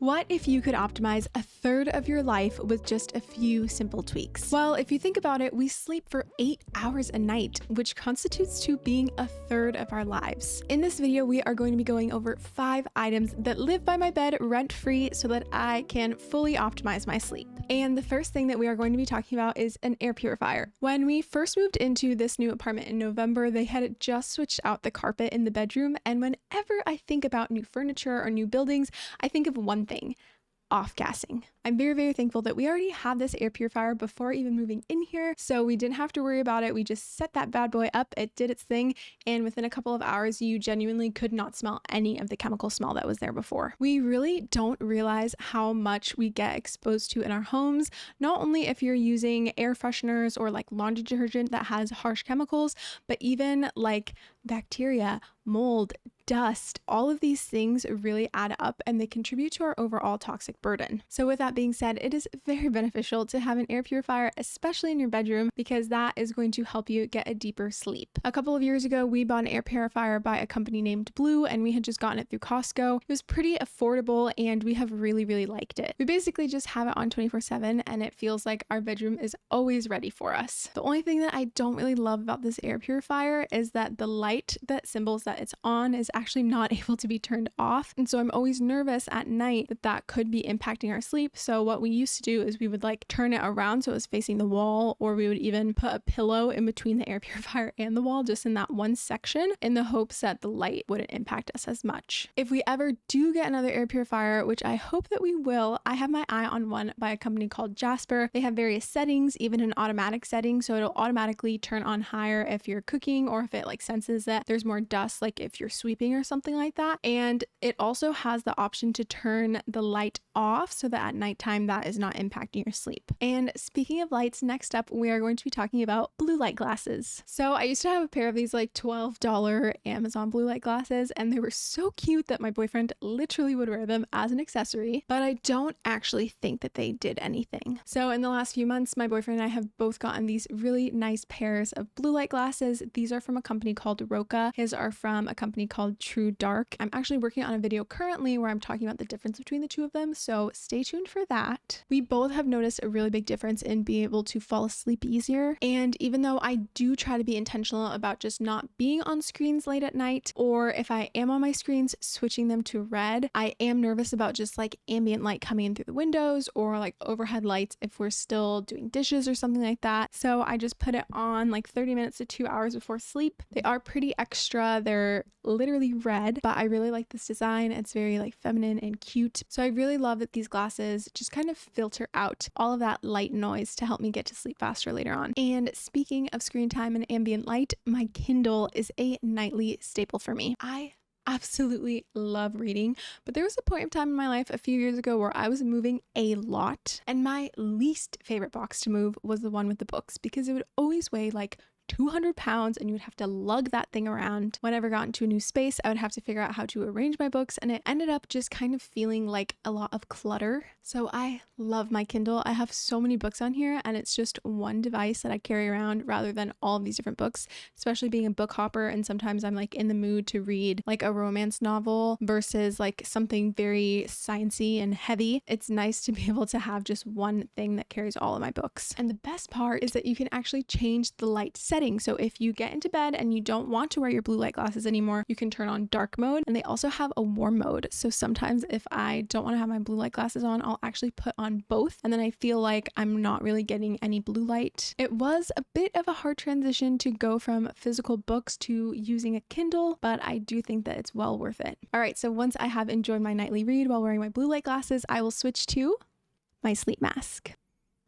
What if you could optimize a third of your life with just a few simple tweaks? Well, if you think about it, we sleep for 8 hours a night, which constitutes to being a third of our lives. In this video, we are going to be going over 5 items that live by my bed rent-free so that I can fully optimize my sleep. And the first thing that we are going to be talking about is an air purifier. When we first moved into this new apartment in November, they had just switched out the carpet in the bedroom. And whenever I think about new furniture or new buildings, I think of one thing: off-gassing. I'm very, very thankful that we already had this air purifier before even moving in here, so we didn't have to worry about it. We just set that bad boy up, it did its thing, and within a couple of hours, you genuinely could not smell any of the chemical smell that was there before. We really don't realize how much we get exposed to in our homes, not only if you're using air fresheners or like laundry detergent that has harsh chemicals, but even like bacteria, mold, dust. All of these things really add up and they contribute to our overall toxic burden. So with that being said, it is very beneficial to have an air purifier, especially in your bedroom, because that is going to help you get a deeper sleep. A couple of years ago, we bought an air purifier by a company named Blue, and we had just gotten it through Costco. It was pretty affordable and we have really, really liked it. We basically just have it on 24/7 and it feels like our bedroom is always ready for us. The only thing that I don't really love about this air purifier is that the light that symbols that it's on is actually not able to be turned off. And so I'm always nervous at night that that could be impacting our sleep. So what we used to do is we would like turn it around so it was facing the wall, or we would even put a pillow in between the air purifier and the wall, just in that one section, in the hopes that the light wouldn't impact us as much. If we ever do get another air purifier, which I hope that we will, I have my eye on one by a company called Jasper. They have various settings, even an automatic setting, so it'll automatically turn on higher if you're cooking or if it like senses that there's more dust, like if you're sweeping or something like that. And it also has the option to turn the light off so that at nighttime that is not impacting your sleep. And speaking of lights, next up we are going to be talking about blue light glasses. So I used to have a pair of these like $12 Amazon blue light glasses, and they were so cute that my boyfriend literally would wear them as an accessory, but I don't actually think that they did anything. So in the last few months, my boyfriend and I have both gotten these really nice pairs of blue light glasses. These are from a company called ROKA. His are from a company called True Dark. I'm actually working on a video currently where I'm talking about the difference between the two of them, so stay tuned for that. We both have noticed a really big difference in being able to fall asleep easier, and even though I do try to be intentional about just not being on screens late at night, or if I am on my screens, switching them to red, I am nervous about just like ambient light coming in through the windows or like overhead lights if we're still doing dishes or something like that. So I just put it on like 30 minutes to 2 hours before sleep. They are pretty extra. They're literally red, but I really like this design. It's very like feminine and cute. So I really love that these glasses just kind of filter out all of that light noise to help me get to sleep faster later on. And speaking of screen time and ambient light, my Kindle is a nightly staple for me. I absolutely love reading, but there was a point in time in my life a few years ago where I was moving a lot, and my least favorite box to move was the one with the books, because it would always weigh like 200 pounds and you would have to lug that thing around. Whenever I got into a new space, I would have to figure out how to arrange my books, and it ended up just kind of feeling like a lot of clutter. So I love my Kindle. I have so many books on here, and it's just one device that I carry around rather than all of these different books, especially being a book hopper. And sometimes I'm like in the mood to read like a romance novel versus like something very sciencey and heavy. It's nice to be able to have just one thing that carries all of my books. And the best part is that you can actually change the light setting. So if you get into bed and you don't want to wear your blue light glasses anymore, you can turn on dark mode, and they also have a warm mode. So sometimes if I don't want to have my blue light glasses on, I'll actually put on both, and then I feel like I'm not really getting any blue light. It was a bit of a hard transition to go from physical books to using a Kindle, but I do think that it's well worth it. All right, so once I have enjoyed my nightly read while wearing my blue light glasses, I will switch to my sleep mask.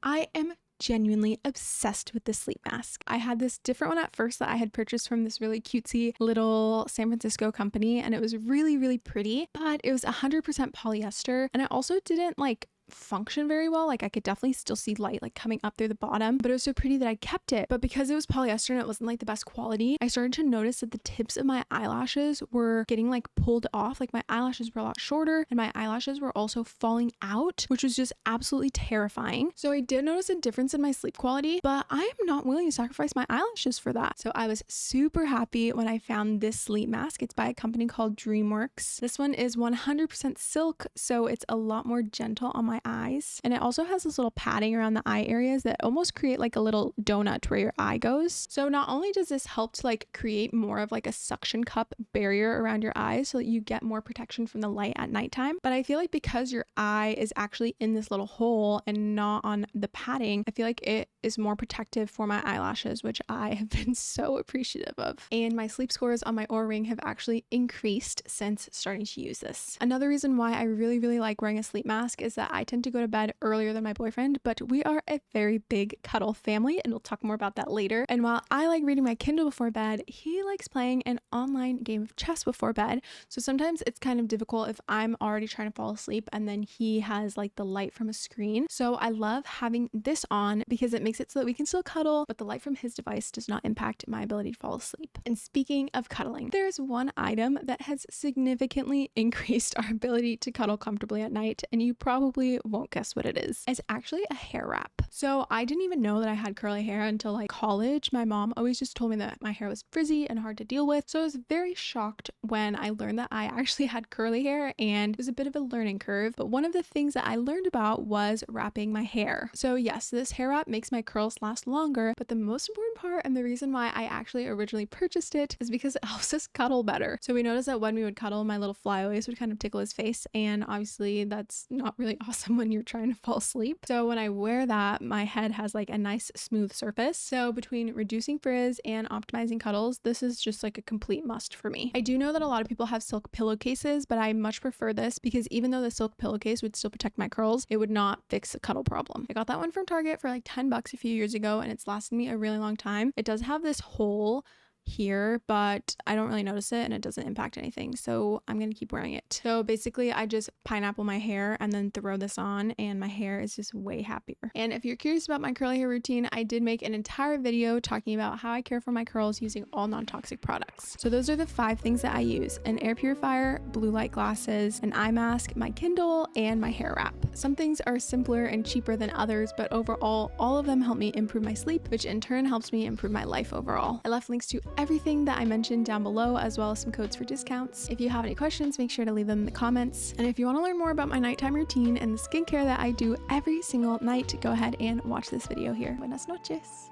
I am genuinely obsessed with this sleep mask. I had this different one at first that I had purchased from this really cutesy little San Francisco company, and it was really, really pretty, but it was 100% polyester, and it also didn't like function very well. Like I could definitely still see light like coming up through the bottom, but it was so pretty that I kept it. But because it was polyester and it wasn't like the best quality, I started to notice that the tips of my eyelashes were getting like pulled off. Like my eyelashes were a lot shorter and my eyelashes were also falling out, which was just absolutely terrifying. So I did notice a difference in my sleep quality, but I am not willing to sacrifice my eyelashes for that. So I was super happy when I found this sleep mask. It's by a company called DreamWorks. This one is 100% silk, so it's a lot more gentle on my eyes. And it also has this little padding around the eye areas that almost create like a little donut where your eye goes. So not only does this help to like create more of like a suction cup barrier around your eyes so that you get more protection from the light at nighttime, but I feel like because your eye is actually in this little hole and not on the padding, I feel like it is more protective for my eyelashes, which I have been so appreciative of. And my sleep scores on my Oura Ring have actually increased since starting to use this. Another reason why I really like wearing a sleep mask is that I tend to go to bed earlier than my boyfriend, but we are a very big cuddle family, and we'll talk more about that later. And while I like reading my Kindle before bed, he likes playing an online game of chess before bed. So sometimes it's kind of difficult if I'm already trying to fall asleep and then he has like the light from a screen. So I love having this on because it makes it so that we can still cuddle, but the light from his device does not impact my ability to fall asleep. And speaking of cuddling, there's one item that has significantly increased our ability to cuddle comfortably at night, and you probably won't guess what it is. It's actually a hair wrap. So I didn't even know that I had curly hair until like college. My mom always just told me that my hair was frizzy and hard to deal with. So I was very shocked when I learned that I actually had curly hair, and it was a bit of a learning curve. But one of the things that I learned about was wrapping my hair. So yes, this hair wrap makes my curls last longer, but the most important part and the reason why I actually originally purchased it is because it helps us cuddle better. So we noticed that when we would cuddle, my little flyaways would kind of tickle his face, and obviously that's not really awesome when you're trying to fall asleep. So when I wear that, my head has like a nice smooth surface. So between reducing frizz and optimizing cuddles, this is just like a complete must for me. I do know that a lot of people have silk pillowcases, but I much prefer this because even though the silk pillowcase would still protect my curls, it would not fix the cuddle problem. I got that one from Target for like $10 a few years ago, and it's lasted me a really long time. It does have this hole here, but I don't really notice it and it doesn't impact anything, so I'm gonna keep wearing it. So basically I just pineapple my hair and then throw this on, and my hair is just way happier. And if you're curious about my curly hair routine, I did make an entire video talking about how I care for my curls using all non-toxic products. So those are the 5 things that I use: an air purifier, blue light glasses, an eye mask, my Kindle, and my hair wrap. Some things are simpler and cheaper than others, but overall all of them help me improve my sleep, which in turn helps me improve my life overall. I left links to everything that I mentioned down below, as well as some codes for discounts. If you have any questions, make sure to leave them in the comments. And if you want to learn more about my nighttime routine and the skincare that I do every single night, go ahead and watch this video here. Buenas noches.